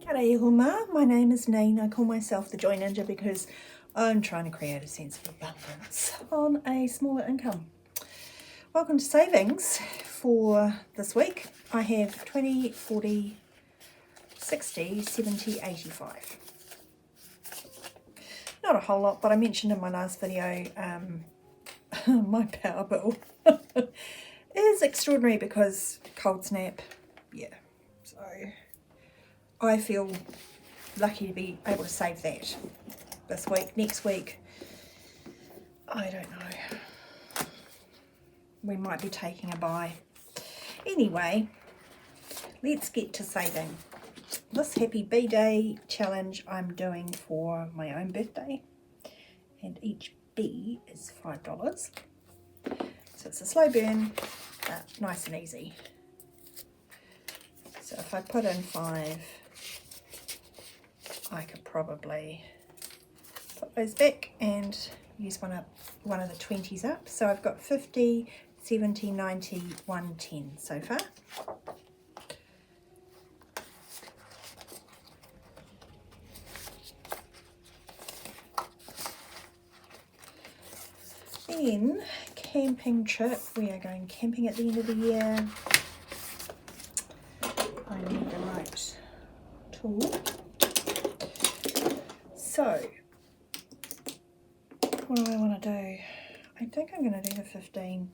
G'day Huma, my name is Neen. I call myself the Joy Ninja because I'm trying to create a sense of abundance on a smaller income. Welcome to savings for this week. I have 20, 40, 60, 70, 85. Not a whole lot, but I mentioned in my last video my power bill is extraordinary because cold snap, yeah, so I feel lucky to be able to save that this week. Next week, I don't know. We might be taking a buy. Anyway, let's get to saving. This Happy Bee Day challenge I'm doing for my own birthday, and each bee is $5. So it's a slow burn, but nice and easy. So if I put in 5, I could probably put those back and use one of the 20s up. So I've got 50, 70, 90, 110 so far. Then camping trip. We are going camping at the end of the year. I need the right tool. So, what do I want to do? I think I'm going to do the 15.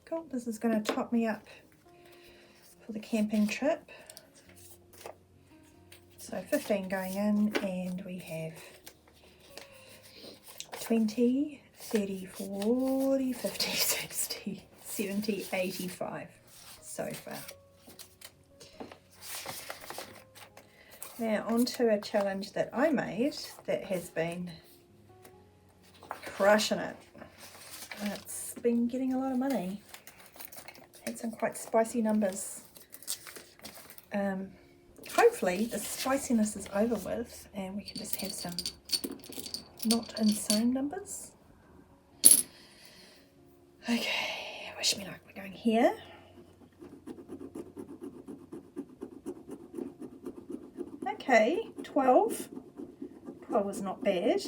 Cool, this is going to top me up for the camping trip. So 15 going in, and we have 20, 30, 40, 50, 60, 70, 85 so far. Now onto a challenge that I made that has been crushing it. It's been getting a lot of money. Had some quite spicy numbers. Hopefully the spiciness is over with and we can just have some not insane numbers. Okay, wish me luck. We're going here. Okay, 12. 12 is not bad.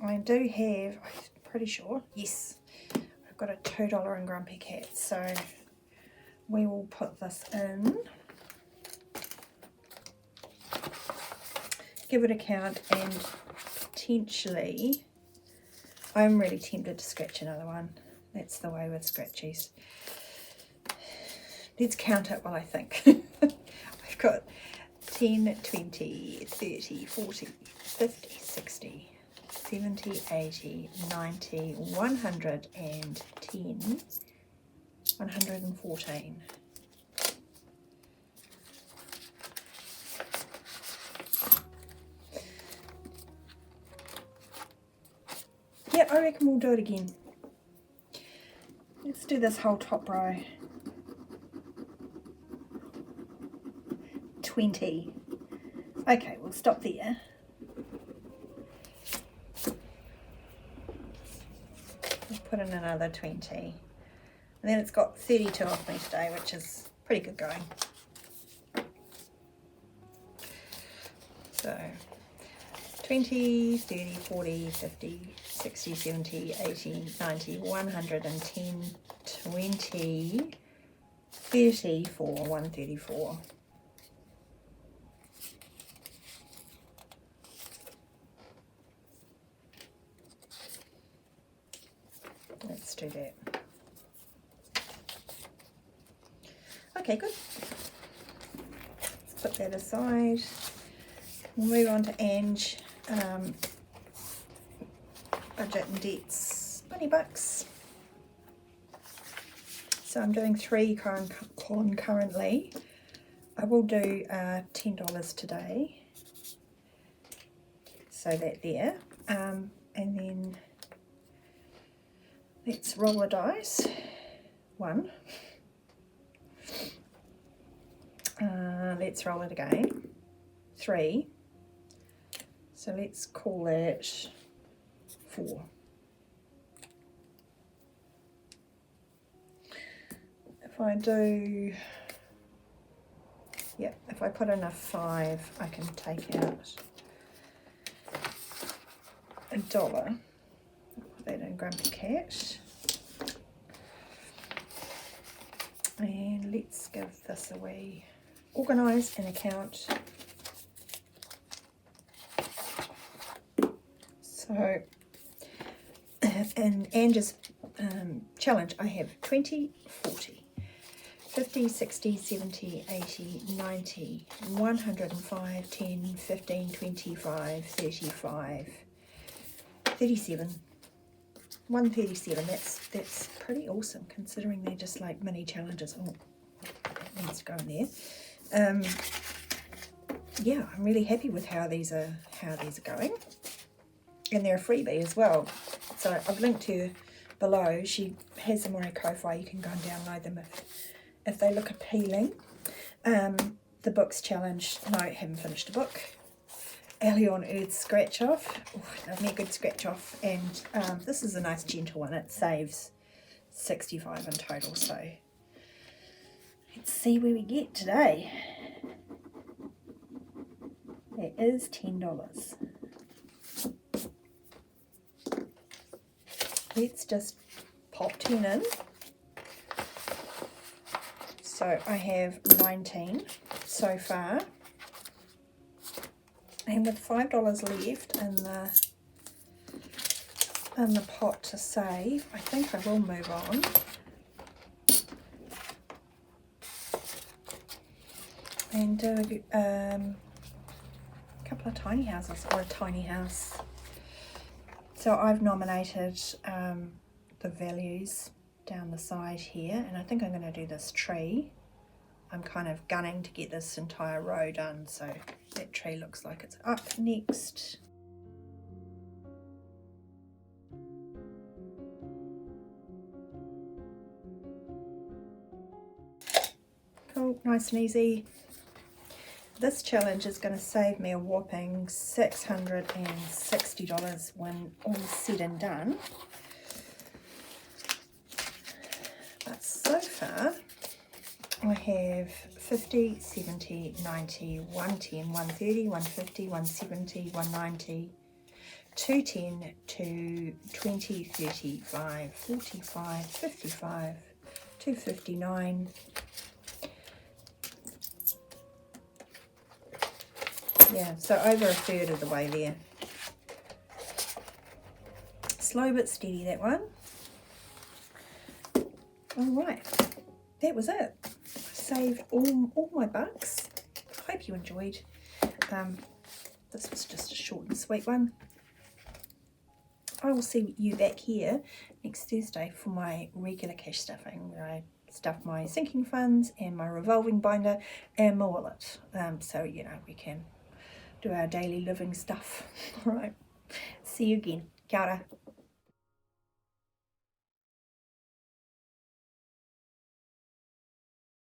I do have, I'm pretty sure, yes, I've got a $2 in Grumpy Cat, so we will put this in, give it a count, and potentially, I'm really tempted to scratch another one. That's the way with scratchies. Let's count it while I think. I've got 10, 20, 30, 40, 50, 60, 70, 80, 90, 110, 114. Yeah, I reckon we'll do it again. Let's do this whole top row. 20. Okay, we'll stop there. We'll put in another 20. And then it's got 32 off me today, which is pretty good going. So 20, 30, 40, 50, 60, 70, 80, 90, 110, 20, 34, 134. Let's do that. Okay, good. Let's put that aside. We'll move on to Ange. Budget and debts, $20. So I'm doing 3 concurrently. I will do $10 today. So that there. And then let's roll the dice. 1. Let's roll it again. 3. So let's call it 4. If I do, yeah, if I put in a 5, I can take out $1. I'll put that in Grumpy Cat. And let's give this away. Organise an account. So, in Angie's challenge, I have 20, 40, 50, 60, 70, 80, 90, 105, 10, 15, 25, 35, 37. 137. That's pretty awesome considering they're just like mini challenges. Oh, that needs to go in there. Yeah, I'm really happy with how these are going, and they're a freebie as well. So I've linked her below. She has them on her Ko-Fi. You can go and download them if they look appealing. The books challenge. No, I haven't finished a book. Ellie on Earth scratch off. Love me a good scratch off. And this is a nice gentle one. It saves 65 in total. So let's see where we get today. It is $10. Let's just pop 10 in. So I have 19 so far. And with $5 left in the pot to save, I think I will move on. And do a couple of tiny houses, or a tiny house. So I've nominated the values down the side here, and I think I'm going to do this tree. I'm kind of gunning to get this entire row done, so that tree looks like it's up next. Cool, nice and easy. This challenge is going to save me a whopping $660 when all said and done. But so far, I have 50, 70, 90, 110, 130, 150, 170, 190, 210, 220, 35, 45, 55, 259. Yeah, so over a third of the way there. Slow but steady, that one. All right, that was it. Saved all my bucks. Hope you enjoyed. This was just a short and sweet one. I will see you back here next Thursday for my regular cash stuffing, where I stuff my sinking funds and my revolving binder and my wallet. So you know, we can do our daily living stuff. All right, see you again. Kia ora.